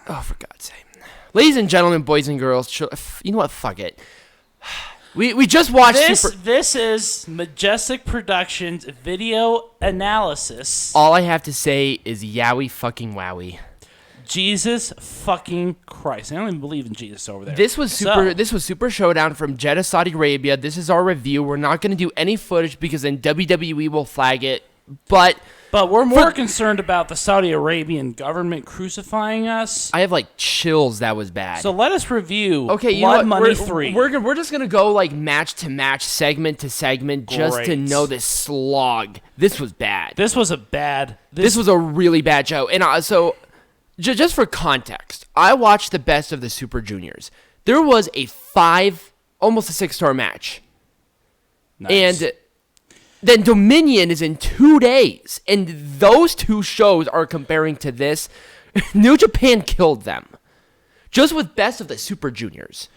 Oh, for God's sake. Ladies and gentlemen, boys and girls, you know what? Fuck it. We just watched This is Majestic Productions video analysis. All I have to say is yowie fucking wowie. Jesus fucking Christ. I don't even believe in Jesus over there. This was Super Showdown from Jeddah, Saudi Arabia. This is our review. We're not going to do any footage because then WWE will flag it. But we're more concerned about the Saudi Arabian government crucifying us. I have like chills. That was bad. So let us review Blood Money 3. We're just going to go like match to match, segment to segment, just to know this slog. This was bad. This was a really bad show. And so just for context, I watched the best of the Super Juniors. There was a 5, almost a 6-star match. Nice. And then Dominion is in 2 days. And those two shows are comparing to this. New Japan killed them. Just with best of the Super Juniors.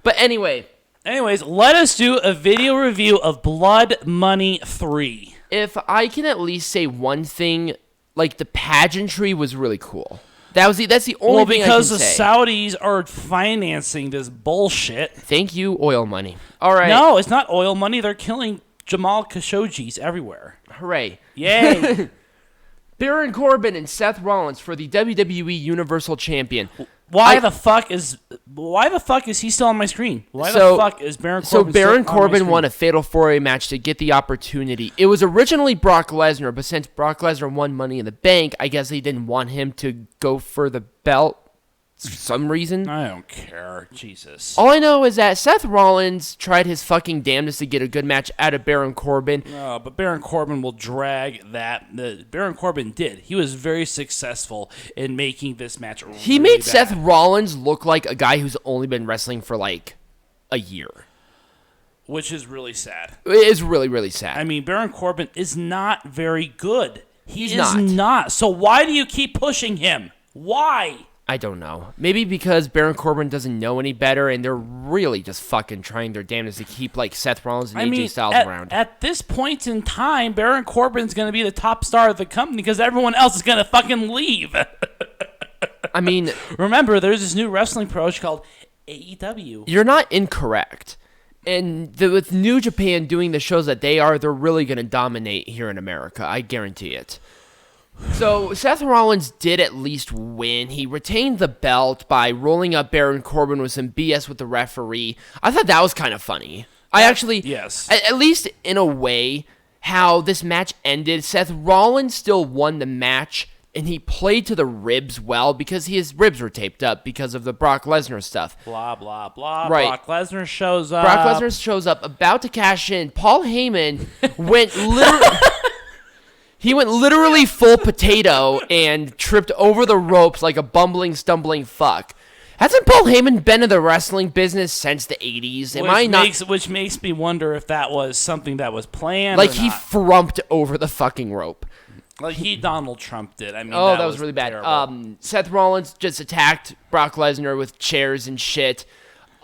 But anyways, let us do a video review of Blood Money 3. If I can at least say one thing, like the pageantry was really cool. That's the only thing I can say. Because the Saudis are financing this bullshit. Thank you, oil money. All right. No, it's not oil money. They're killing Jamal Khashoggi's everywhere. Hooray. Yay. Baron Corbin and Seth Rollins for the WWE Universal Champion. Why the fuck is he still on my screen? Why the fuck is Baron Corbin Baron Corbin won a Fatal 4-Way match to get the opportunity. It was originally Brock Lesnar, but since Brock Lesnar won Money in the Bank, I guess they didn't want him to go for the belt for some reason. I don't care. Jesus. All I know is that Seth Rollins tried his fucking damnedest to get a good match out of Baron Corbin. No, but Baron Corbin will drag that. Baron Corbin did. He was very successful in making this match really He made bad. Seth Rollins look like a guy who's only been wrestling for like a year. Which is really sad. It is really, really sad. I mean, Baron Corbin is not very good. He's not. So why do you keep pushing him? Why? I don't know. Maybe because Baron Corbin doesn't know any better, and they're really just fucking trying their damnedest to keep like Seth Rollins and AJ Styles around. At this point in time, Baron Corbin's going to be the top star of the company because everyone else is going to fucking leave. I mean, remember, there's this new wrestling promotion called AEW. You're not incorrect. And with New Japan doing the shows that they're really going to dominate here in America. I guarantee it. So, Seth Rollins did at least win. He retained the belt by rolling up Baron Corbin with some BS with the referee. I thought that was kind of funny. Yes. At least in a way, how this match ended, Seth Rollins still won the match, and he played to the ribs well because his ribs were taped up because of the Brock Lesnar stuff. Blah, blah, blah. Right. Brock Lesnar shows up. Brock Lesnar shows up, about to cash in. Paul Heyman went literally... He went literally full potato and tripped over the ropes like a bumbling, stumbling fuck. Hasn't Paul Heyman been in the wrestling business since the 80s? Which makes me wonder if that was something that was planned. Like he frumped over the fucking rope. Like Donald Trump did. I mean, that was really bad. Terrible. Seth Rollins just attacked Brock Lesnar with chairs and shit.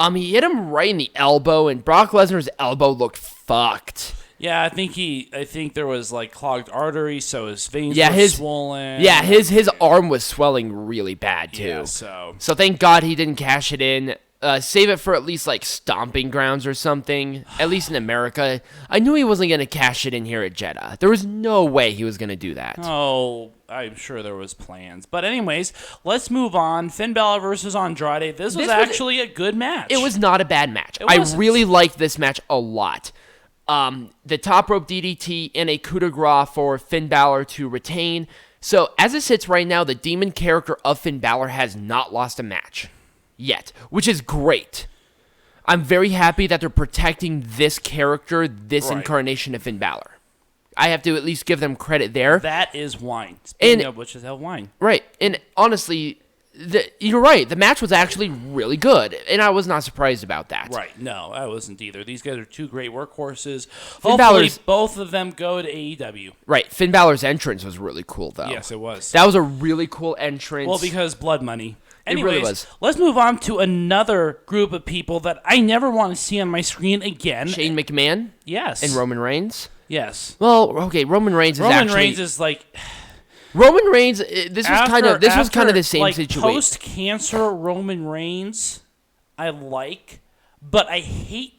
He hit him right in the elbow, and Brock Lesnar's elbow looked fucked. Yeah, I think there was like clogged arteries, so his veins were swollen. Yeah, his arm was swelling really bad too. Yeah, so thank God he didn't cash it in. Save it for at least like Stomping Grounds or something. At least in America. I knew he wasn't gonna cash it in here at Jeddah. There was no way he was gonna do that. Oh, I'm sure there was plans. But anyways, let's move on. Finn Balor versus Andrade. This was actually a good match. It was not a bad match. I really liked this match a lot. The top rope DDT and a coup de grace for Finn Balor to retain. So, as it sits right now, the demon character of Finn Balor has not lost a match yet, which is great. I'm very happy that they're protecting this character, this incarnation of Finn Balor. I have to at least give them credit there. That is wine. Speaking of which is hell wine. Right, and honestly... you're right. The match was actually really good, and I was not surprised about that. Right. No, I wasn't either. These guys are two great workhorses. Hopefully, both of them go to AEW. Right. Finn Balor's entrance was really cool, though. Yes, it was. That was a really cool entrance. Well, because blood money. Anyways, it really was. Let's move on to another group of people that I never want to see on my screen again. Shane McMahon? Yes. And Roman Reigns? Yes. Well, okay, Roman Reigns is Roman Reigns is like... Roman Reigns, this was kind of the same like, situation. Post-cancer Roman Reigns, I like, but I hate.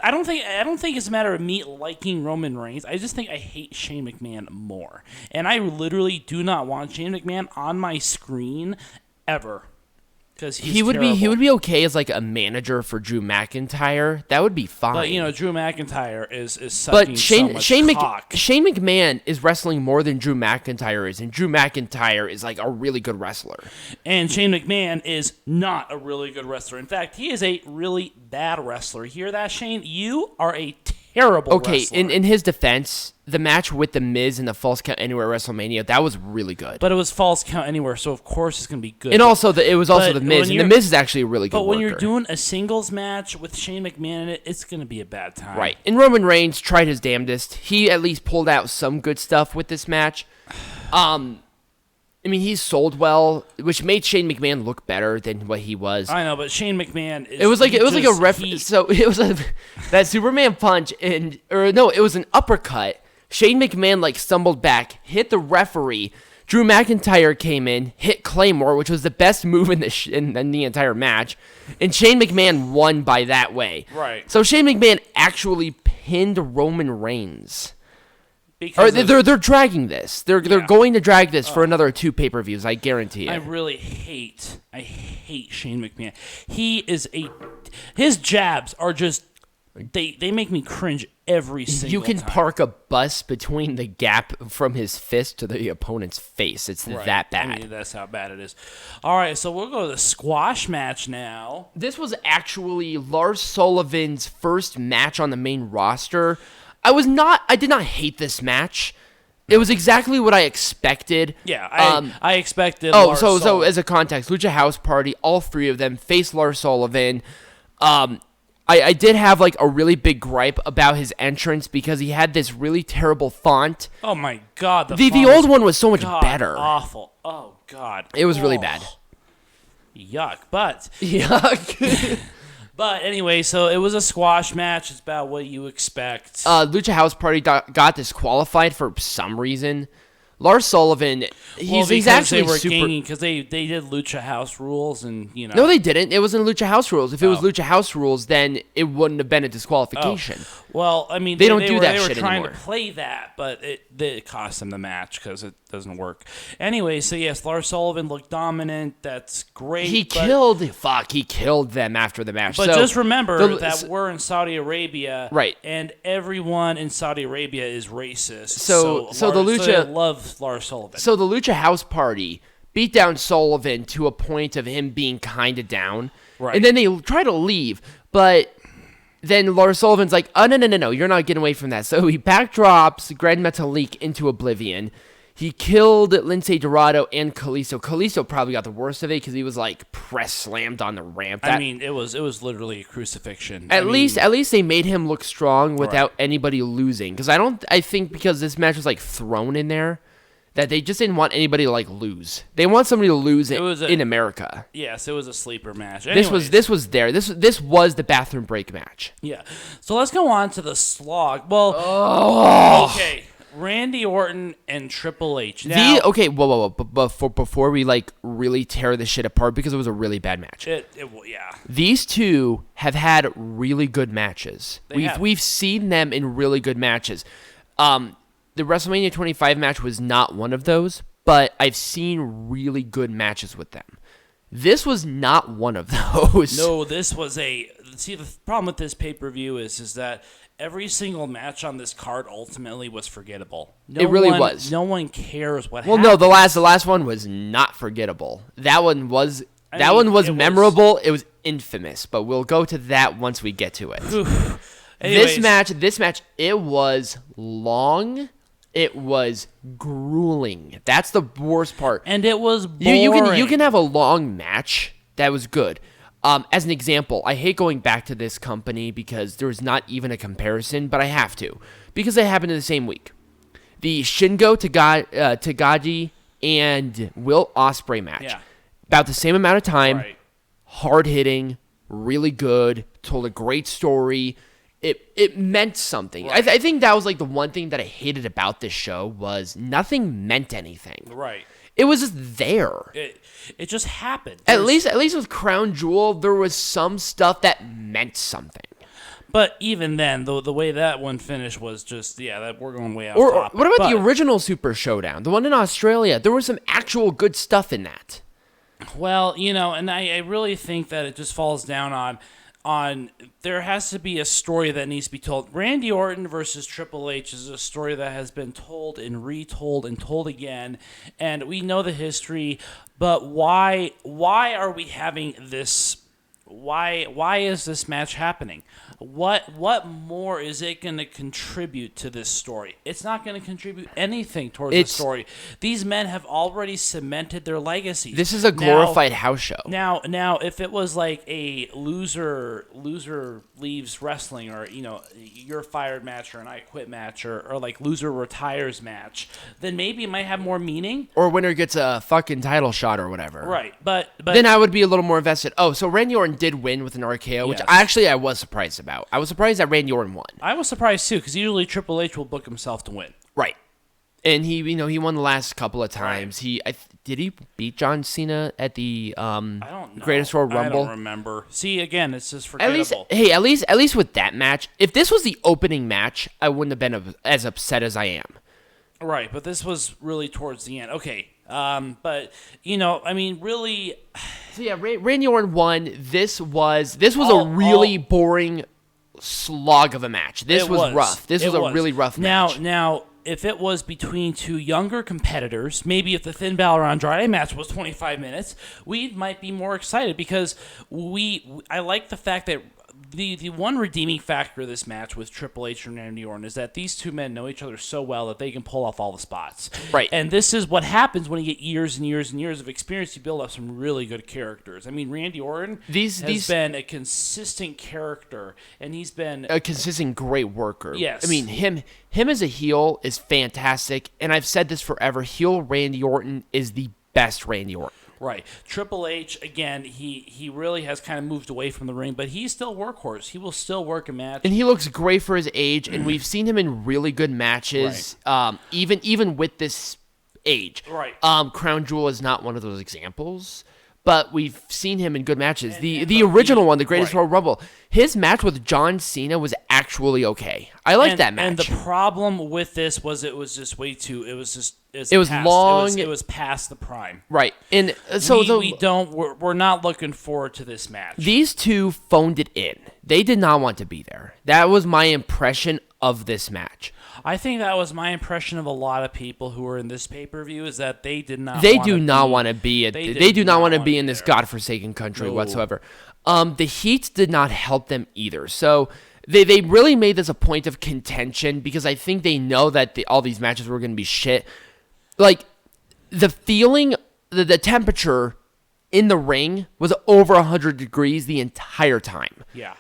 I don't think it's a matter of me liking Roman Reigns. I just think I hate Shane McMahon more, and I literally do not want Shane McMahon on my screen ever. Because he would be okay as like a manager for Drew McIntyre. That would be fine. But Drew McIntyre is sucking so much cock. Shane McMahon is wrestling more than Drew McIntyre is, and Drew McIntyre is like a really good wrestler. And Shane McMahon is not a really good wrestler. In fact, he is a really bad wrestler. Hear that, Shane? You are a terrible wrestler. In his defense, the match with The Miz in the Falls Count Anywhere WrestleMania, that was really good. But it was Falls Count Anywhere, so of course it's going to be good. And also, it was also The Miz, and The Miz is actually a really good But when worker. you're doing a singles match with Shane McMahon in it, it's going to be a bad time. Right. And Roman Reigns tried his damnedest. He at least pulled out some good stuff with this match. I mean, he sold well, which made Shane McMahon look better than what he was. I know, but Shane McMahon is... It was like that Superman punch, it was an uppercut. Shane McMahon like stumbled back, hit the referee. Drew McIntyre came in, hit Claymore, which was the best move in the entire match, and Shane McMahon won by that way. Right. So Shane McMahon actually pinned Roman Reigns. Because they're dragging this. They're going to drag this for another 2 pay-per-views. I guarantee it. I hate Shane McMahon. His jabs are just they make me cringe every single time. You can park a bus between the gap from his fist to the opponent's face. It's that bad. I mean, that's how bad it is. All right, so we'll go to the squash match now. This was actually Lars Sullivan's first match on the main roster. I did not hate this match. It was exactly what I expected. Yeah, I expected. Lars Sullivan. So as a context, Lucha House Party, all 3 of them faced Lars Sullivan. I did have like a really big gripe about his entrance because he had this really terrible font. Oh my god, the old one was so much better. Awful. Oh god, it was really bad. Yuck, but yuck. But anyway, so it was a squash match. It's about what you expect. Lucha House Party got disqualified for some reason. Lars Sullivan, he's actually they were super... because they did Lucha House rules and, No, they didn't. It wasn't Lucha House rules. If it was Lucha House rules, then it wouldn't have been a disqualification. Oh. Well, I mean, they don't do that shit anymore. They were trying to play that, but it cost them the match because it doesn't work. Anyway, so yes, Lars Sullivan looked dominant. That's great. He killed them after the match. But just remember that we're in Saudi Arabia, right? And everyone in Saudi Arabia is racist. So the Lucha love Lars Sullivan. So the Lucha House Party beat down Sullivan to a point of him being kind of down, right? And then they try to leave, but then Lars Sullivan's like, "Oh no, you're not getting away from that." So he backdrops Grand Metalik into oblivion. He killed Lince Dorado and Kalisto. Kalisto probably got the worst of it because he was like press slammed on the ramp. I mean, it was literally a crucifixion. At least they made him look strong without anybody losing. Because I think because this match was like thrown in there, that they just didn't want anybody to like lose. They want somebody to lose in America. Yes, it was a sleeper match. Anyways, This was the bathroom break match. Yeah. So let's go on to the slog. Well, okay. Randy Orton and Triple H. Now, whoa. Before we like really tear this shit apart, because it was a really bad match. Yeah. These two have had really good matches. We've seen them in really good matches. The WrestleMania 25 match was not one of those, but I've seen really good matches with them. This was not one of those. No, this was the problem with this pay-per-view is that every single match on this card ultimately was forgettable. It really was. No one cares what happened. Well, no, the last one was not forgettable. That one was memorable. It was infamous, but we'll go to that once we get to it. This match, it was long. It was grueling. That's the worst part. And it was boring. You can have a long match that was good. As an example, I hate going back to this company because there's not even a comparison, but I have to because they happened in the same week. The Shingo Takagi and Will Ospreay match, about the same amount of time, hard hitting, really good, told a great story, it meant something. Right. I think that was like the one thing that I hated about this show was nothing meant anything. Right. It was just there. It just happened. At least with Crown Jewel, there was some stuff that meant something. But even then, the way that one finished was just, that we're going way off Or topic. what about the original Super Showdown, the one in Australia? There was some actual good stuff in that. Well, and I really think that it just falls down on there has to be a story that needs to be told. Randy Orton versus Triple H is a story that has been told and retold and told again, and we know the history, but why are we having this? Why is this match happening? What more is it going to contribute to this story? It's not going to contribute anything towards the story. These men have already cemented their legacy. This is a glorified house show. Now, if it was like a loser leaves wrestling, or you're fired match, or an I quit match, or like loser retires match, then maybe it might have more meaning. Or winner gets a fucking title shot or whatever. Right, but then I would be a little more invested. Oh, so Randy Orton did win with an RKO, which I was surprised about. I was surprised that Randy Orton won. I was surprised too, because usually Triple H will book himself to win. Right. And he won the last couple of times. Right. Did he beat John Cena at the I don't know. Greatest Royal Rumble? I don't remember. See, again, it's just forgettable. At least with that match, if this was the opening match, I wouldn't have been as upset as I am. Right, but this was really towards the end. Okay, but really. So yeah, Randy Orton won. This was a really boring slog of a match. This was rough. This was a really rough match. Now, if it was between two younger competitors, maybe if the Finn Balor Andrade match was 25 minutes, we might be more excited, because I like the fact that the one redeeming factor of this match with Triple H and Randy Orton is that these two men know each other so well that they can pull off all the spots. Right. And this is what happens when you get years and years and years of experience. You build up some really good characters. I mean, Randy Orton has been a consistent character, and he's been a consistent great worker. Yes. I mean, him as a heel is fantastic, and I've said this forever. Heel Randy Orton is the best Randy Orton. Right. Triple H, again, he really has kind of moved away from the ring, but he's still workhorse. He will still work a match. And he looks great for his age, and we've seen him in really good matches, right. Even with this age. Right. Crown Jewel is not one of those examples, but we've seen him in good matches. The original one, the Greatest Royal Rumble, his match with John Cena was actually okay. I liked that match. And the problem with this was it was just way too. It was long. It was past the prime. Right. And so we're not looking forward to this match. These two phoned it in. They did not want to be there. That was my impression of this match. I think that was my impression of a lot of people who were in this pay-per-view, is that they did not. They do not want to be. They do not want to be in this godforsaken country whatsoever. The heat did not help them either. So they really made this a point of contention, because I think they know that all these matches were going to be shit. Like, the feeling, the temperature in the ring was over 100 degrees the entire time. Yeah.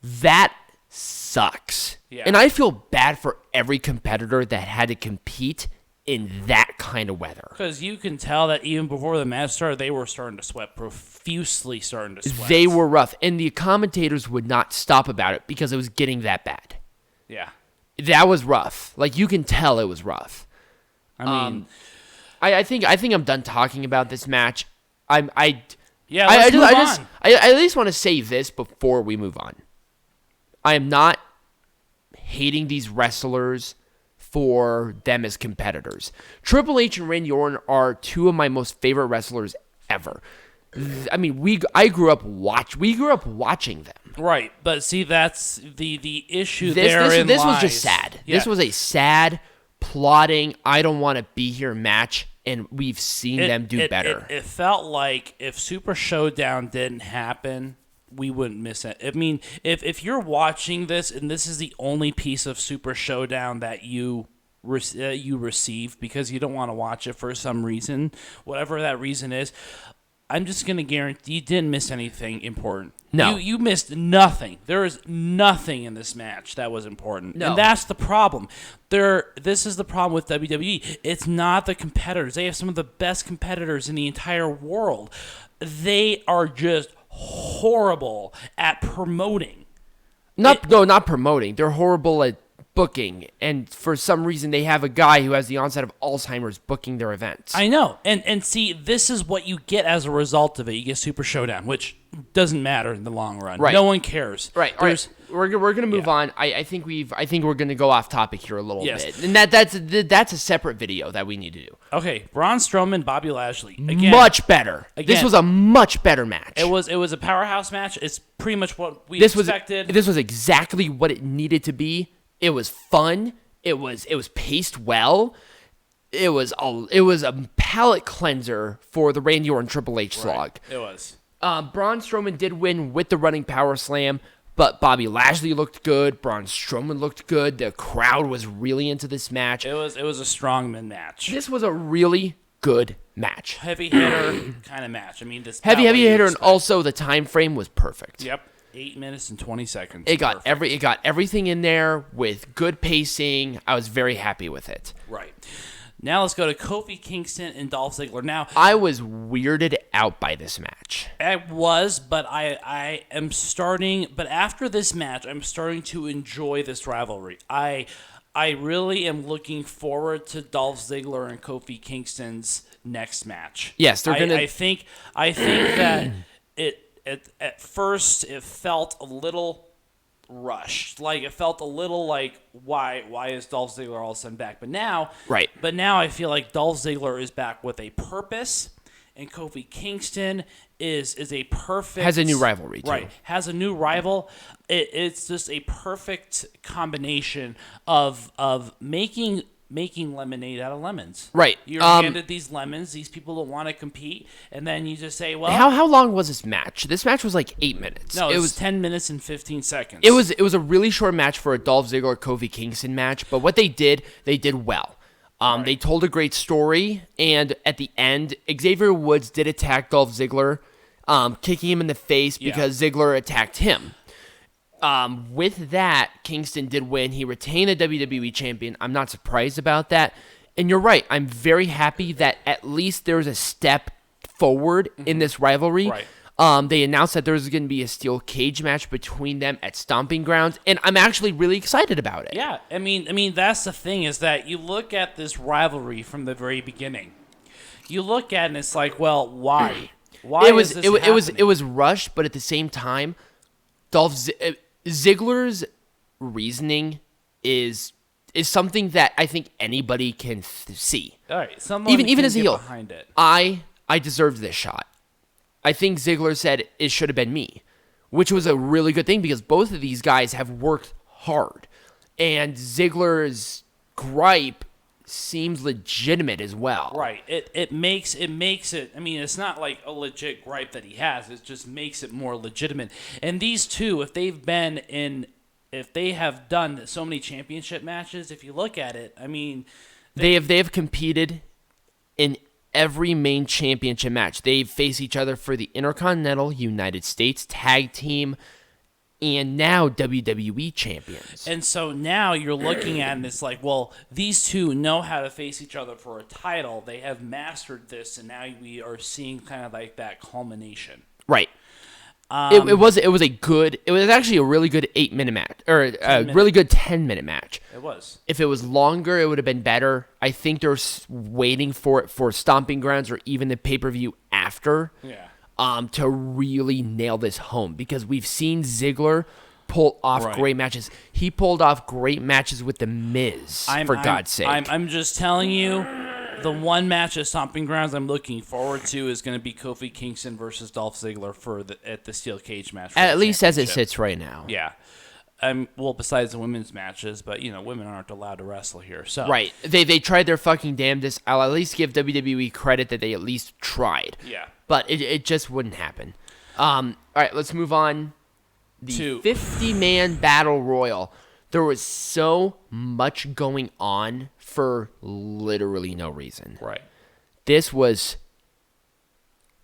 That sucks. Yeah. And I feel bad for every competitor that had to compete in that kind of weather. Because you can tell that even before the match started, they were starting to sweat, profusely starting to sweat. They were rough. And the commentators would not stop about it because it was getting that bad. Yeah. That was rough. Like, you can tell it was rough. I mean, I think I'm done talking about this match. Let's move on. I at least want to say this before we move on. I am not hating these wrestlers for them as competitors. Triple H and Randy Orton are two of my most favorite wrestlers ever. I mean, I grew up watching them. Right, but see, that's the issue. This was just sad. Yeah. This was a sad, plotting, I don't want to be here match, and we've seen them do better. It felt like if Super Showdown didn't happen, we wouldn't miss it. I mean, if you're watching this and this is the only piece of Super Showdown that you receive because you don't want to watch it for some reason, whatever that reason is, I'm just going to guarantee you didn't miss anything important. No. You missed nothing. There is nothing in this match that was important. No. And that's the problem. This is the problem with WWE. It's not the competitors. They have some of the best competitors in the entire world. They are just horrible at promoting. Not promoting. They're horrible at booking, and for some reason they have a guy who has the onset of Alzheimer's booking their events. I know, and see, this is what you get as a result of it. You get Super Showdown, which doesn't matter in the long run. Right. No one cares. Right. All right. We're gonna move on. I think we're gonna go off topic here a little bit, and that's a separate video that we need to do. Okay, Braun Strowman, Bobby Lashley. Again, much better. Again, this was a much better match. It was a powerhouse match. It's pretty much what we expected. This was exactly what it needed to be. It was fun. It was paced well. It was a palate cleanser for the Randy Orton Triple H slog. It was. Braun Strowman did win with the running power slam, but Bobby Lashley looked good. Braun Strowman looked good. The crowd was really into this match. It was a strongman match. This was a really good match. Heavy hitter kind of match. I mean, this heavy hitter, and also the time frame was perfect. Yep. 8 minutes and 20 seconds. It got everything in there with good pacing. I was very happy with it. Right. Now let's go to Kofi Kingston and Dolph Ziggler. Now I was weirded out by this match. I was, but I am starting. But after this match, I'm starting to enjoy this rivalry. I really am looking forward to Dolph Ziggler and Kofi Kingston's next match. Yes, they're gonna. I think that at first it felt a little rushed. Like it felt a little like why is Dolph Ziggler all of a sudden back? But now I feel like Dolph Ziggler is back with a purpose, and Kofi Kingston is a perfect has a new rivalry too. Right, has a new rival. It's just a perfect combination of making lemonade out of lemons. Right. You're handed these lemons. These people don't want to compete, and then you just say, "Well, how long was this match? This match was like 8 minutes. No, it was 10 minutes and 15 seconds. It was a really short match for a Dolph Ziggler Kofi Kingston match, but what they did well. Right. They told a great story, and at the end, Xavier Woods did attack Dolph Ziggler, kicking him in the face because Ziggler attacked him. With that, Kingston did win. He retained the WWE champion. I'm not surprised about that. And you're right. I'm very happy that at least there's a step forward in this rivalry. Right. They announced that there's going to be a steel cage match between them at Stomping Grounds, and I'm actually really excited about it. Yeah, I mean that's the thing is that you look at this rivalry from the very beginning. You look at it and it's like, well, why? Why is this happening? It was rushed, but at the same time, Ziggler's reasoning is something that I think anybody can see. All right, even as a heel, behind it. I deserved this shot. I think Ziggler said it should have been me, which was a really good thing because both of these guys have worked hard, and Ziggler's gripe seems legitimate as well. Right. It makes it. I mean, it's not like a legit gripe that he has. It just makes it more legitimate. And these two, if they have done so many championship matches, if you look at it, I mean, they have competed in every main championship match. They face each other for the Intercontinental United States Tag Team and now WWE champions. And so now you're looking at it and it's like, well, these two know how to face each other for a title. They have mastered this, and now we are seeing kind of like that culmination. Right. It was actually a really good 8-minute match, or a really good 10-minute match. It was. If it was longer, it would have been better. I think they're waiting for it for Stomping Grounds or even the pay-per-view after. Yeah. To really nail this home, because we've seen Ziggler pull off great matches. He pulled off great matches with The Miz, for God's sake. I'm just telling you, the one match at Stomping Grounds I'm looking forward to is going to be Kofi Kingston versus Dolph Ziggler at the steel cage match. At least as it sits right now. Yeah. Well, besides the women's matches, but women aren't allowed to wrestle here. So right, they tried their fucking damnedest. I'll at least give WWE credit that they at least tried. Yeah, but it just wouldn't happen. All right, let's move on. The 50-man battle royal. There was so much going on for literally no reason. Right. This was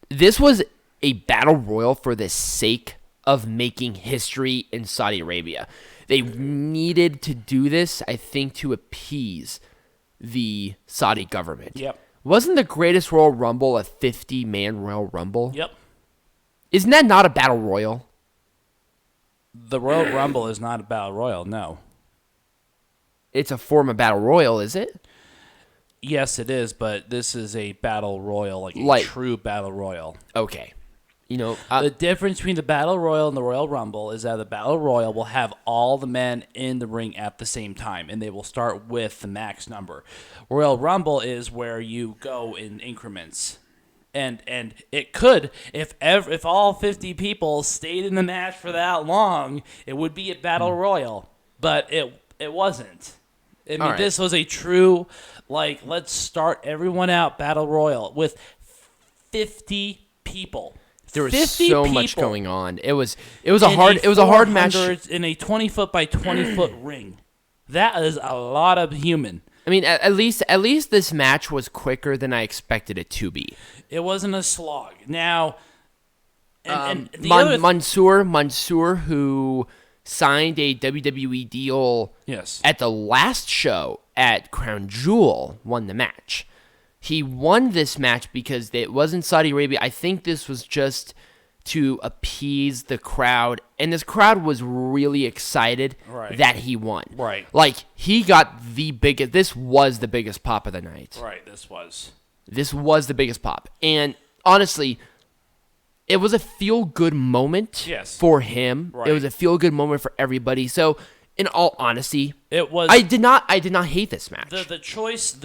a battle royal for the sake of making history in Saudi Arabia. They needed to do this, I think, to appease the Saudi government. Yep. Wasn't the greatest Royal Rumble a 50-man Royal Rumble? Yep. Isn't that not a battle royal? The Royal Rumble is not a battle royal. No. It's a form of battle royal, is it? Yes, it is, but this is a battle royal, like a true battle royal. Okay. The difference between the battle royal and the Royal Rumble is that the battle royal will have all the men in the ring at the same time, and they will start with the max number. Royal Rumble is where you go in increments. And it could, if all 50 people stayed in the match for that long, it would be a battle royal. But it wasn't. I mean, This was a true, let's start everyone out battle royal with 50 people. There was so much going on. It was a hard match in a 20-foot by 20-foot ring. That is a lot of human. I mean, at least this match was quicker than I expected it to be. It wasn't a slog. Now, Mansoor, who signed a WWE deal at the last show at Crown Jewel, won the match. He won this match because it was in Saudi Arabia. I think this was just to appease the crowd, and this crowd was really excited that he won. Right. He got the biggest. This was the biggest pop of the night. Right, this was the biggest pop. And honestly, it was a feel-good moment for him. Right. It was a feel-good moment for everybody. So, in all honesty, it was. I did not hate this match. The choice.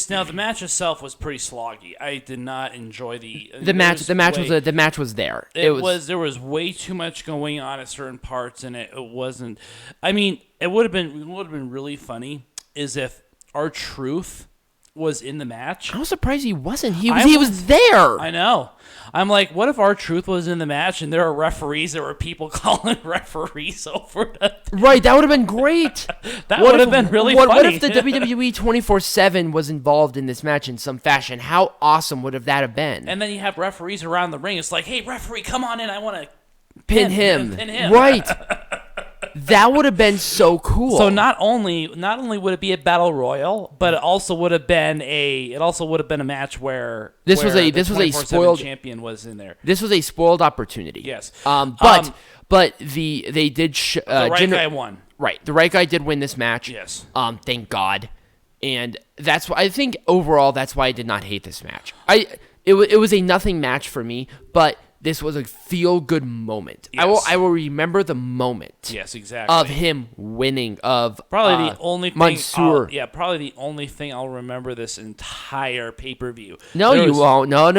Now, the match itself was pretty sloggy. I did not enjoy the match. The match was there. There was way too much going on at certain parts, and it wasn't. I mean, it would have been really funny is if R-Truth was in the match. I was surprised he wasn't. He was there. I know. I'm like, what if R-Truth was in the match and there are referees? There were people calling referees over. Right, that would have been great. That would have been really funny. What if the WWE 24/7 was involved in this match in some fashion? How awesome would that have been? And then you have referees around the ring. It's like, hey, referee, come on in. I want to pin him. Right. That would have been so cool. So not only would it be a battle royal, but it also would have been a match where the 24/7 champion was in there. This was a spoiled opportunity. Yes. But they did the right guy won. Right. The right guy did win this match. Yes. Thank God. And that's why I think overall that's why I did not hate this match. It was a nothing match for me, but this was a feel-good moment. Yes. I will remember the moment. Yes, exactly. Of him winning. Of probably the only thing. Mansoor. Probably the only thing I'll remember this entire pay-per-view. No, you won't. No.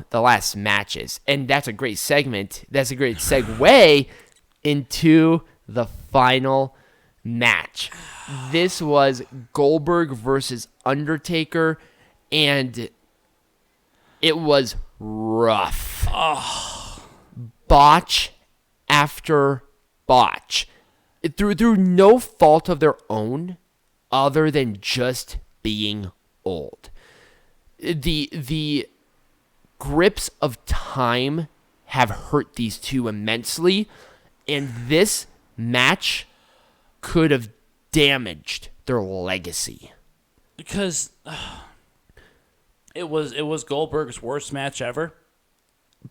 The last matches, and that's a great segment. That's a great segue into the final match. This was Goldberg versus Undertaker, and it was rough. Botch after botch. Through no fault of their own other than just being old. The grips of time have hurt these two immensely, and this match could have damaged their legacy. Because it was Goldberg's worst match ever.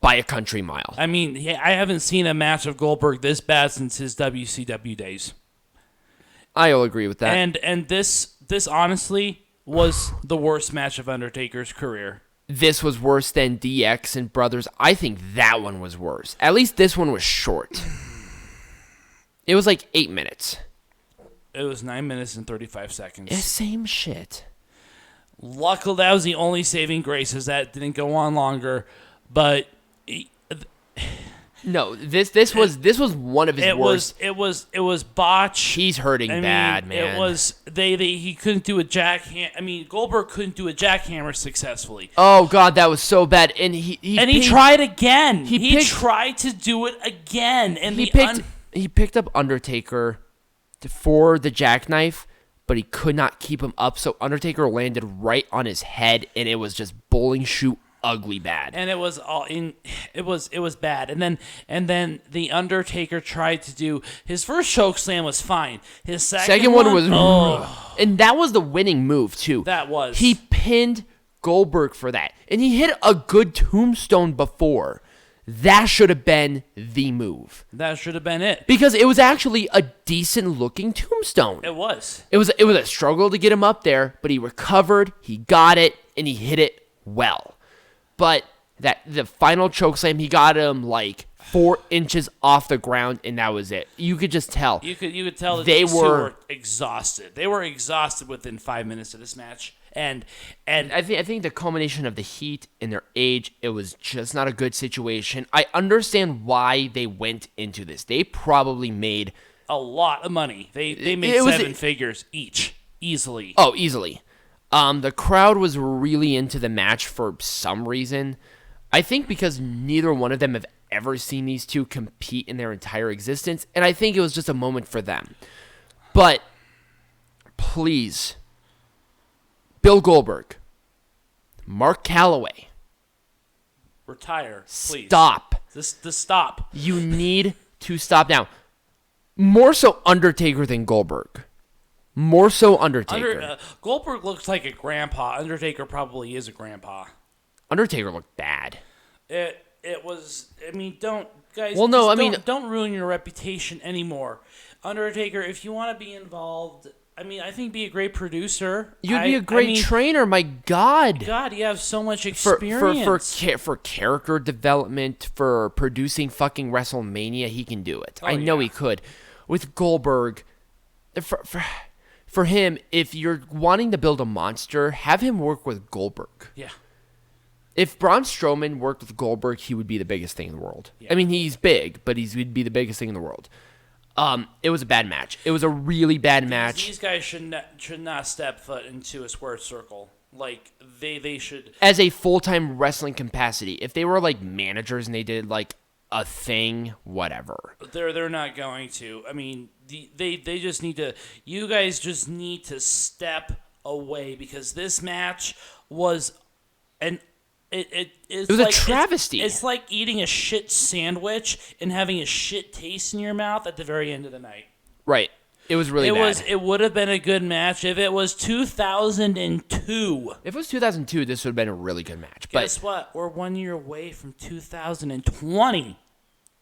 By a country mile. I mean, I haven't seen a match of Goldberg this bad since his WCW days. I'll agree with that. And this honestly was the worst match of Undertaker's career. This was worse than DX and Brothers. I think that one was worse. At least this one was short. It was like 8 minutes. It was 9 minutes and 35 seconds. It's same shit. Luckily, that was the only saving grace, is that didn't go on longer. But no, this was one of his worst. It was botch. He's hurting bad, man. It was he couldn't do a jackhammer. I mean, Goldberg couldn't do a jackhammer successfully. Oh God, that was so bad. And he tried again. He tried to do it again, and he picked up Undertaker for the jackknife, but he could not keep him up. So Undertaker landed right on his head, and it was just bowling shoe ugly bad. And it was bad. And then the Undertaker tried to do his first choke slam was fine. His second one was and that was the winning move too. That was. He pinned Goldberg for that. And he hit a good tombstone before. That should have been the move. That should have been it. Because it was actually a decent-looking tombstone. It was. It was a struggle to get him up there, but he recovered, he got it, and he hit it well. But the final chokeslam, he got him like 4 inches off the ground, and that was it. You could just tell. You could tell that these two were exhausted. They were exhausted within 5 minutes of this match. And I think the culmination of the heat and their age, it was just not a good situation. I understand why they went into this. They probably made a lot of money. They made 7 figures each, easily. Oh, easily. The crowd was really into the match for some reason. I think because neither one of them have ever seen these two compete in their entire existence, and I think it was just a moment for them. But please, Bill Goldberg, Mark Calloway, retire, please. Stop. Just stop. You need to stop now. More so Undertaker than Goldberg. More so Undertaker. Goldberg looks like a grandpa. Undertaker probably is a grandpa. Undertaker looked bad. It was. I mean, don't guys. Well, no, don't ruin your reputation anymore. Undertaker, if you want to be involved, I mean, I think be a great producer. You'd be a great trainer. My God. God, you have so much experience for character development, for producing fucking WrestleMania. He can do it. I know he could. With Goldberg, for him, if you're wanting to build a monster, have him work with Goldberg. Yeah. If Braun Strowman worked with Goldberg, he would be the biggest thing in the world. Yeah. I mean, he's big, but he'd be the biggest thing in the world. It was a bad match. It was a really bad match. These guys should not step foot into a square circle. Like they should, as a full-time wrestling capacity. If they were like managers and they did like a thing, whatever. They're not going to. I mean, they just need to. You guys just need to step away because this match was It was like, a travesty. It's like eating a shit sandwich and having a shit taste in your mouth at the very end of the night. Right. It was really bad. It would have been a good match if it was 2002. If it was 2002, this would have been a really good match. Guess what? We're 1 year away from 2020.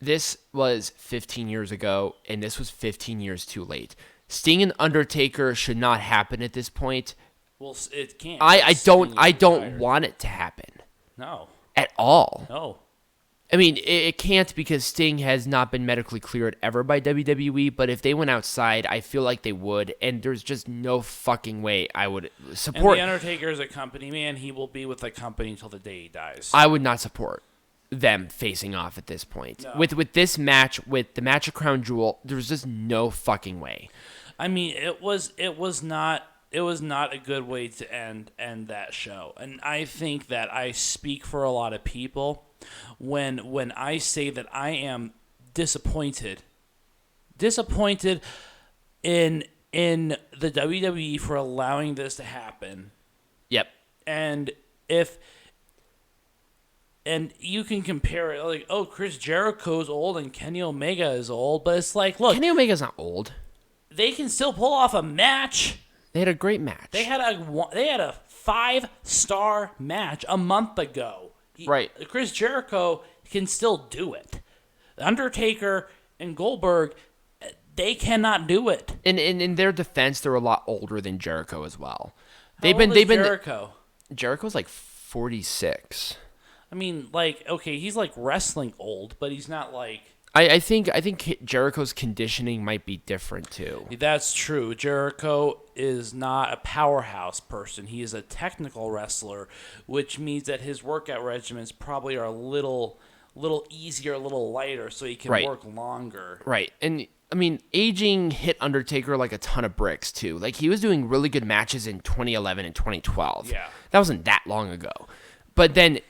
This was 15 years ago, and this was 15 years too late. Sting and Undertaker should not happen at this point. Well, it can't. I don't want it to happen. No. At all. No. I mean, it can't because Sting has not been medically cleared ever by WWE, but if they went outside, I feel like they would, and there's just no fucking way I would support. And The Undertaker is a company man. He will be with the company until the day he dies. I would not support them facing off at this point. No. With this match, with the match of Crown Jewel, there's just no fucking way. I mean, it was not a good way to end that show. And I think that I speak for a lot of people when I say that I am disappointed in the WWE for allowing this to happen. Yep. And you can compare it like, oh, Chris Jericho's old and Kenny Omega is old, but it's like, look, Kenny Omega's not old. They can still pull off a match. They had a great match. They had a 5-star match a month ago. Right. Chris Jericho can still do it. Undertaker and Goldberg, they cannot do it. In their defense, they're a lot older than Jericho as well. They've been Jericho. Jericho's like 46. I mean, like, okay, he's like wrestling old, but he's not like. I think Jericho's conditioning might be different too. That's true. Jericho is not a powerhouse person. He is a technical wrestler, which means that his workout regimens probably are a little easier, a little lighter, so he can work longer. Right. And I mean, aging hit Undertaker like a ton of bricks too. Like he was doing really good matches in 2011 and 2012. Yeah. That wasn't that long ago. But then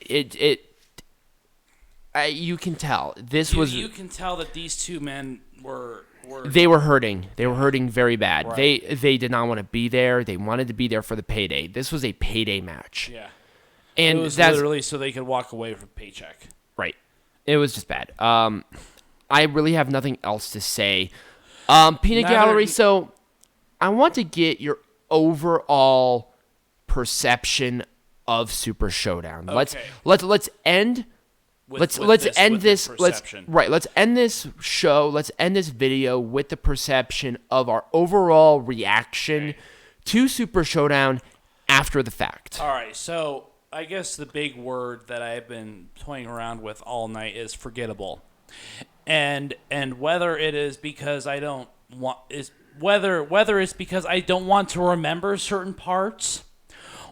you can tell you can tell that these two men were they were hurting. They were hurting very bad. Right. They did not want to be there. They wanted to be there for the payday. This was a payday match. Yeah, and it was literally so they could walk away from paycheck. Right. It was just bad. I really have nothing else to say. Peanut Gallery. So I want to get your overall perception of Super Showdown. Okay. Let's end Let's end this show. Let's end this video with the perception of our overall reaction to Super Showdown after the fact. All right, so I guess the big word that I've been toying around with all night is forgettable, and whether it is because I don't want whether it's because I don't want to remember certain parts.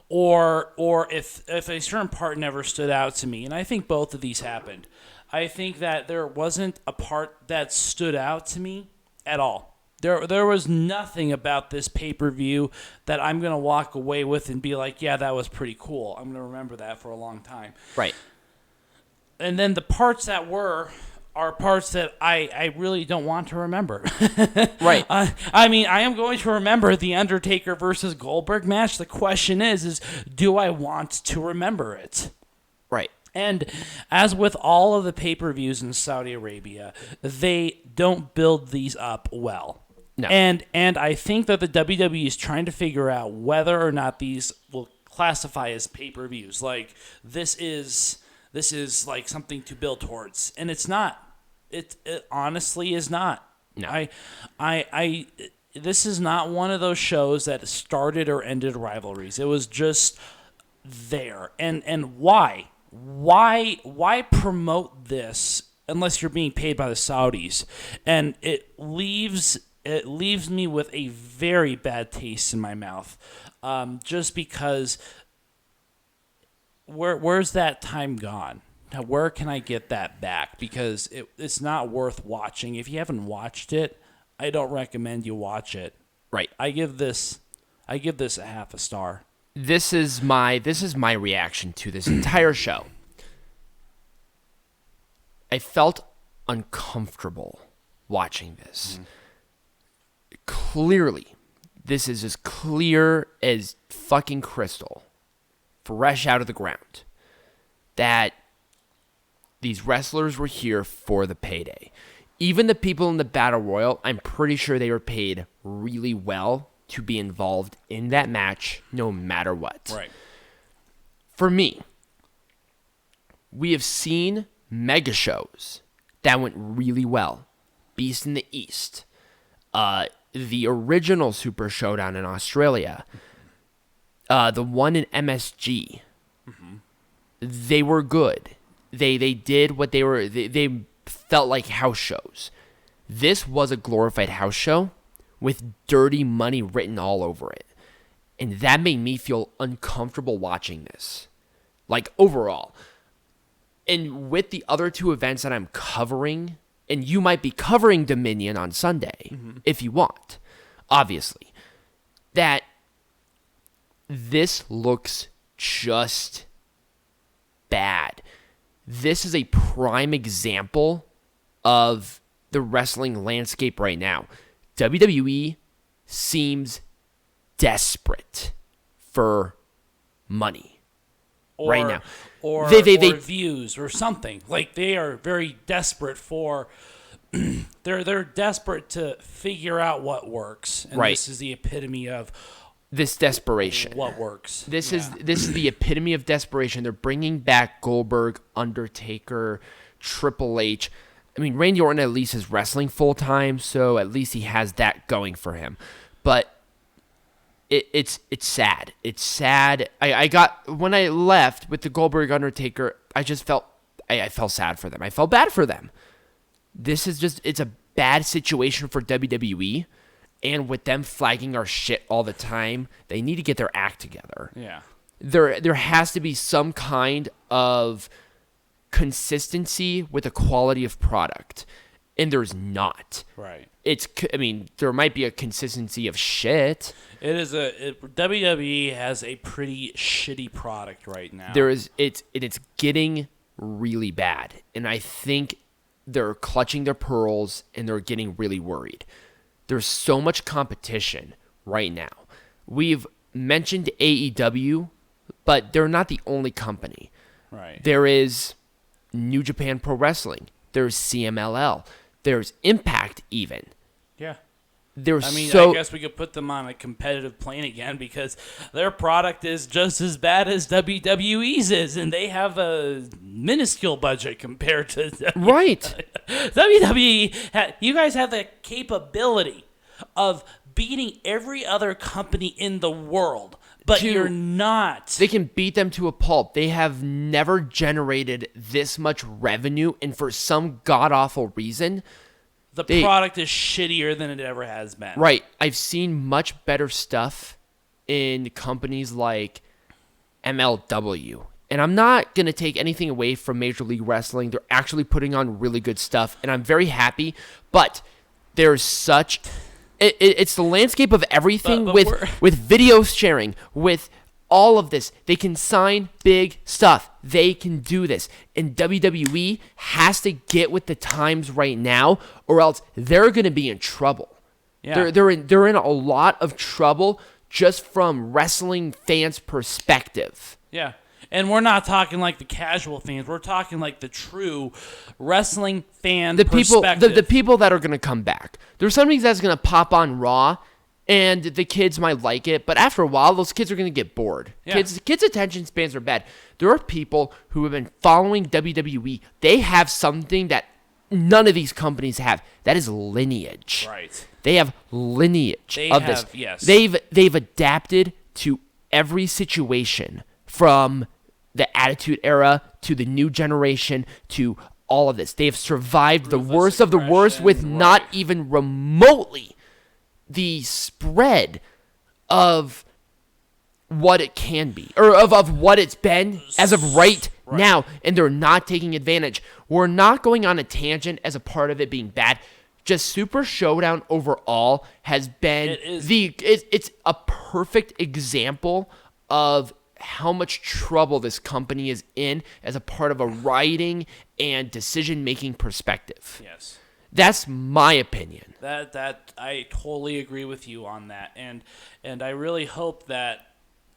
Or if a certain part never stood out to me, and I think both of these happened. I think that there wasn't a part that stood out to me at all. There was nothing about this pay-per-view that I'm going to walk away with and be like, yeah, that was pretty cool. I'm going to remember that for a long time. Right. And then the parts that are parts that I really don't want to remember. Right. I mean, I am going to remember the Undertaker versus Goldberg match. The question is do I want to remember it? Right. And as with all of the pay-per-views in Saudi Arabia, they don't build these up well. No. And I think that the WWE is trying to figure out whether or not these will classify as pay-per-views. Like, this is like something to build towards, and it's not. It honestly is not. No. I this is not one of those shows that started or ended rivalries. It was just there. And why? Why promote this unless you're being paid by the Saudis? And it leaves me with a very bad taste in my mouth. Just because where's that time gone? Now, where can I get that back? Because it's not worth watching. If you haven't watched it, I don't recommend you watch it. Right. I give this a half a star. This is my reaction to this entire show. I felt uncomfortable watching this. Clearly, this is as clear as fucking crystal, fresh out of the ground, that these wrestlers were here for the payday. Even the people in the Battle Royal, I'm pretty sure they were paid really well to be involved in that match, no matter what. Right. For me, we have seen mega shows that went really well. Beast in the East, the original Super Showdown in Australia, the one in MSG. They were good. They did what they were. They felt like house shows. This was a glorified house show with dirty money written all over it. And that made me feel uncomfortable watching this. Like, overall. And with the other two events that I'm covering, and you might be covering Dominion on Sunday, if you want, obviously, that this looks just bad. This is a prime example of the wrestling landscape right now. WWE seems desperate for money right now. Or views or something. Like, they are very desperate for they're desperate to figure out what works. And this is the epitome of this desperation. What works. This is the epitome of desperation. They're bringing back Goldberg, Undertaker, Triple H. I mean, Randy Orton at least is wrestling full time, so at least he has that going for him. But it's sad. It's sad. I got, when I left with the Goldberg Undertaker, I just felt I felt sad for them. I felt bad for them. This is just, it's a bad situation for WWE. And with them flagging our shit all the time, they need to get their act together. Yeah. There has to be some kind of consistency with the quality of product. And there's not. Right. There might be a consistency of shit. WWE has a pretty shitty product right now. It's getting really bad. And I think they're clutching their pearls and they're getting really worried. There's so much competition right now. We've mentioned AEW, but they're not the only company. Right. There is New Japan Pro Wrestling. There's CMLL. There's Impact even. Yeah. I guess we could put them on a competitive plane again because their product is just as bad as WWE's is, and they have a minuscule budget compared to Right. WWE. You guys have the capability of beating every other company in the world, but you're not. They can beat them to a pulp. They have never generated this much revenue, and for some god-awful reason, the product is shittier than it ever has been. Right. I've seen much better stuff in companies like MLW. And I'm not going to take anything away from Major League Wrestling. They're actually putting on really good stuff, and I'm very happy. But there's such... It's the landscape of everything with video sharing, with all of this. They can sign big stuff. They can do this. And WWE has to get with the times right now, or else they're going to be in trouble. Yeah. They're in a lot of trouble just from wrestling fans' perspective. Yeah. And we're not talking like the casual fans. We're talking like the true wrestling fan perspective. The people that are going to come back. There's something that's going to pop on Raw, and the kids might like it, but after a while, those kids are going to get bored. Yeah. Kids' attention spans are bad. There are people who have been following WWE. They have something that none of these companies have. That is lineage. Right. They have lineage this. Yes. They've adapted to every situation from the Attitude Era to the new generation to all of this. They have survived the worst of the worst with not even remotely the spread of what it can be, or of what it's been as of right now, and they're not taking advantage. We're not going on a tangent as a part of it being bad. Just Super Showdown overall has been it's a perfect example of how much trouble this company is in as a part of a writing and decision-making perspective. Yes. That's my opinion. That I totally agree with you on that. And I really hope that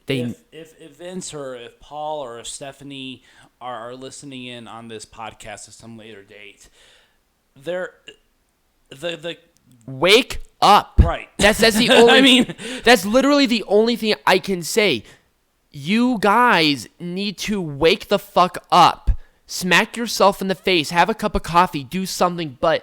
if Vince or if Paul or if Stephanie are listening in on this podcast at some later date, the wake up. Right. That's the only that's literally the only thing I can say. You guys need to wake the fuck up. Smack yourself in the face. Have a cup of coffee. Do something. But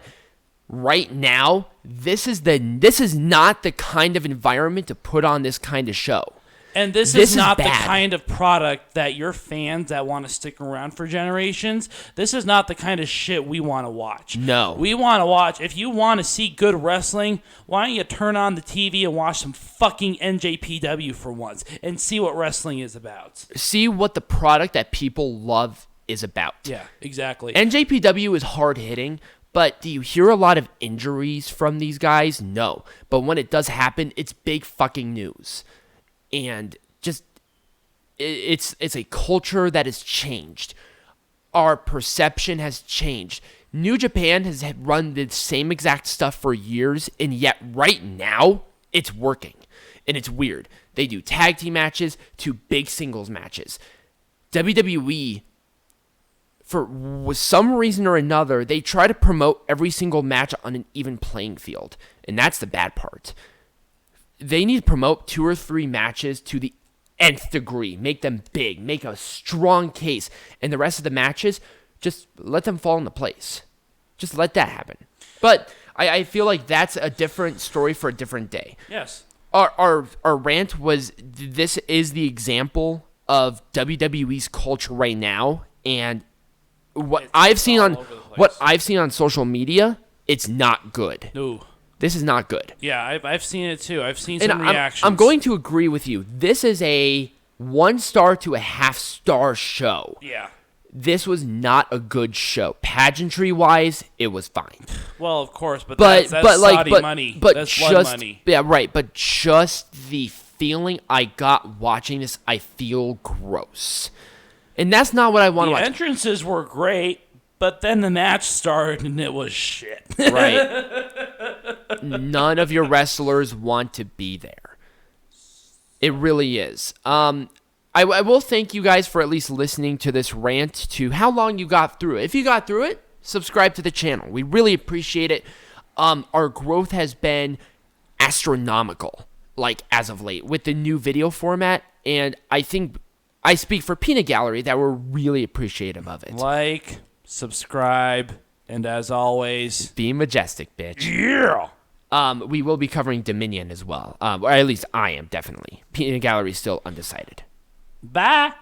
right now, this is not the kind of environment to put on this kind of show. And this is not the kind of product that your fans that want to stick around for generations, this is not the kind of shit we want to watch. No. We want to watch, if you want to see good wrestling, why don't you turn on the TV and watch some fucking NJPW for once and see what wrestling is about. See what the product that people love is about. Yeah, exactly. NJPW is hard-hitting, but do you hear a lot of injuries from these guys? No. But when it does happen, it's big fucking news. And just, it's a culture that has changed. Our perception has changed. New Japan has run the same exact stuff for years, and yet right now, it's working. And it's weird. They do tag team matches to big singles matches. WWE, for some reason or another, they try to promote every single match on an even playing field. And that's the bad part. They need to promote 2 or 3 matches to the nth degree. Make them big. Make a strong case. And the rest of the matches, just let them fall into place. Just let that happen. But I feel like that's a different story for a different day. Yes. Our rant was, this is the example of WWE's culture right now. And what I've seen on social media, it's not good. No. This is not good. Yeah, I've seen it too. I've seen some reactions. I'm going to agree with you. This is a 1-star to a half-star show. Yeah. This was not a good show. Pageantry-wise, it was fine. Well, of course, but that's Saudi money. That's blood money. Yeah, right. But just the feeling I got watching this, I feel gross. And that's not what I want to watch. The entrances were great, but then the match started and it was shit. Right. None of your wrestlers want to be there. It really is. I will thank you guys for at least listening to this rant, to how long you got through it. If you got through it, subscribe to the channel. We really appreciate it. Our growth has been astronomical, like, as of late, with the new video format, and I think I speak for Peanut Gallery that we're really appreciative of it. Like, subscribe, and as always, be majestic, bitch. Yeah! We will be covering Dominion as well, or at least I am, definitely. Peanut Gallery is still undecided. Bye!